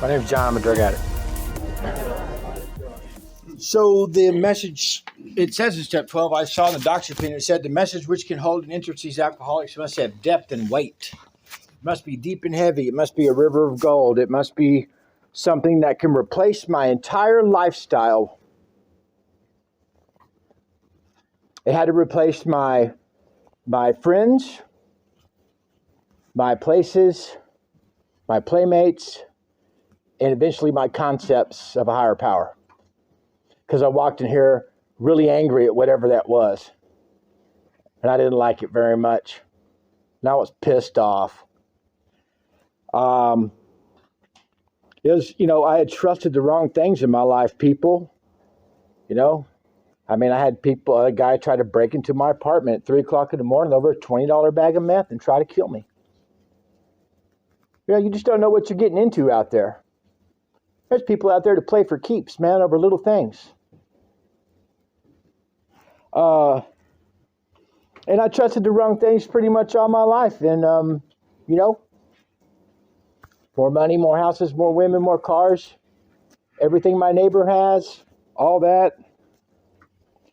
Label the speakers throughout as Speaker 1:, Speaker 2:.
Speaker 1: My name's John. I'm a drug addict. So the message, it says in step 12, I saw in the doctor's opinion, it said the message which can hold and interest these alcoholics must have depth and weight. It must be deep and heavy. It must be a river of gold. It must be something that can replace my entire lifestyle. It had to replace my friends, my places, my playmates, and eventually my concepts of a higher power. Because I walked in here really angry at whatever that was. And I didn't like it very much. And I was pissed off. It was, I had trusted the wrong things in my life, people. I had a guy try to break into my apartment at 3 o'clock in the morning over a $20 bag of meth and try to kill me. You just don't know what you're getting into out there. There's people out there to play for keeps, man, over little things. And I trusted the wrong things pretty much all my life. And, more money, more houses, more women, more cars, everything my neighbor has, all that.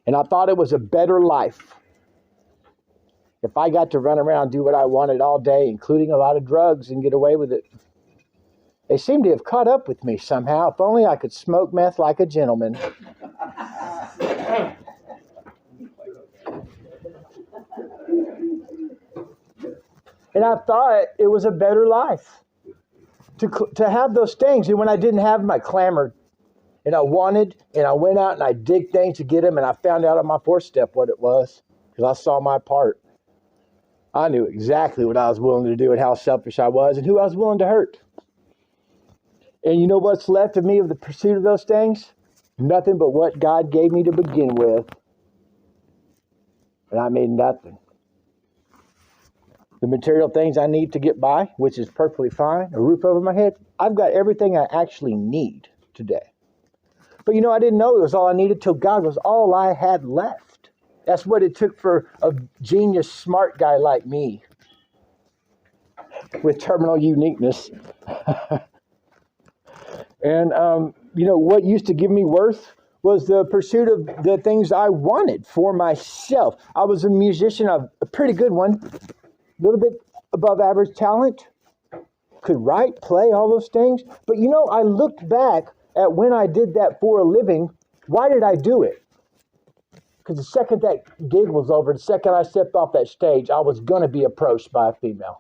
Speaker 1: And I thought it was a better life if I got to run around and do what I wanted all day, including a lot of drugs, and get away with it. They seem to have caught up with me somehow. If only I could smoke meth like a gentleman. And I thought it was a better life to have those things. And when I didn't have them, I clamored. And I wanted, and I went out and I did things to get them. And I found out on my fourth step what it was, because I saw my part. I knew exactly what I was willing to do and how selfish I was and who I was willing to hurt. And you know what's left of me of the pursuit of those things? Nothing but what God gave me to begin with. And I made nothing. The material things I need to get by, which is perfectly fine, a roof over my head, I've got everything I actually need today. But I didn't know it was all I needed till God was all I had left. That's what it took for a genius, smart guy like me with terminal uniqueness. And, what used to give me worth was the pursuit of the things I wanted for myself. I was a musician, a pretty good one, a little bit above average talent, could write, play, all those things. But, I looked back at when I did that for a living. Why did I do it? Because the second that gig was over, the second I stepped off that stage, I was going to be approached by a female.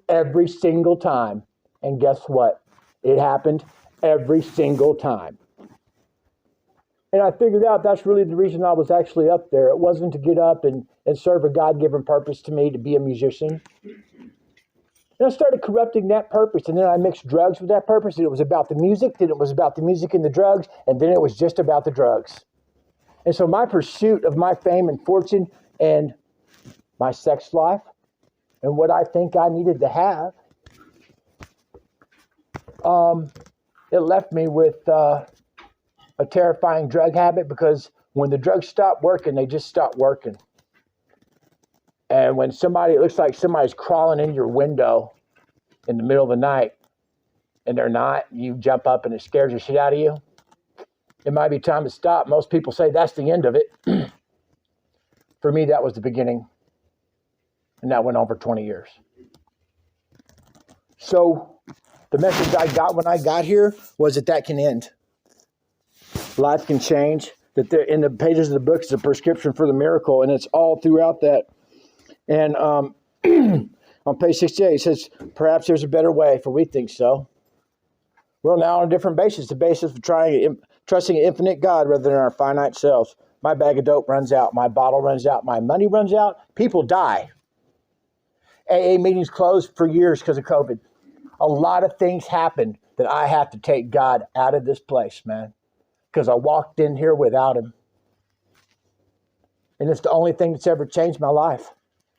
Speaker 1: Every single time. And guess what? It happened every single time. And I figured out that's really the reason I was actually up there. It wasn't to get up and serve a God-given purpose to me to be a musician. And I started corrupting that purpose, and then I mixed drugs with that purpose, and it was about the music, then it was about the music and the drugs, and then it was just about the drugs. And so my pursuit of my fame and fortune and my sex life and what I think I needed to have, it left me with a terrifying drug habit, because when the drugs stop working, they just stop working. And when it looks like somebody's crawling in your window in the middle of the night, and they're not, you jump up and it scares the shit out of you. It might be time to stop. Most people say that's the end of it. For me, that was the beginning. And that went on for 20 years. So the message I got when I got here was that can end. Life can change. That in the pages of the book is a prescription for the miracle, and it's all throughout that. And on page 68, it says, perhaps there's a better way, for we think so. We're now on a different basis, the basis of trusting an infinite God rather than our finite selves. My bag of dope runs out. My bottle runs out. My money runs out. People die. AA meetings closed for years because of COVID. A lot of things happened that I have to take God out of this place, man, because I walked in here without him. And it's the only thing that's ever changed my life.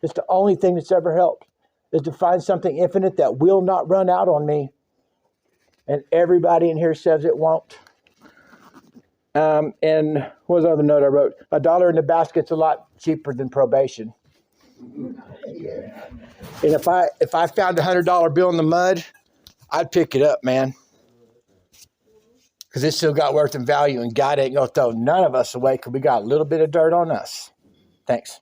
Speaker 1: It's the only thing that's ever helped, is to find something infinite that will not run out on me. And everybody in here says it won't. And what was the other note I wrote? $1 in the basket's a lot cheaper than probation. And if I found $100 bill in the mud, I'd pick it up, man. Because it's still got worth and value, and God ain't going to throw none of us away because we got a little bit of dirt on us. Thanks.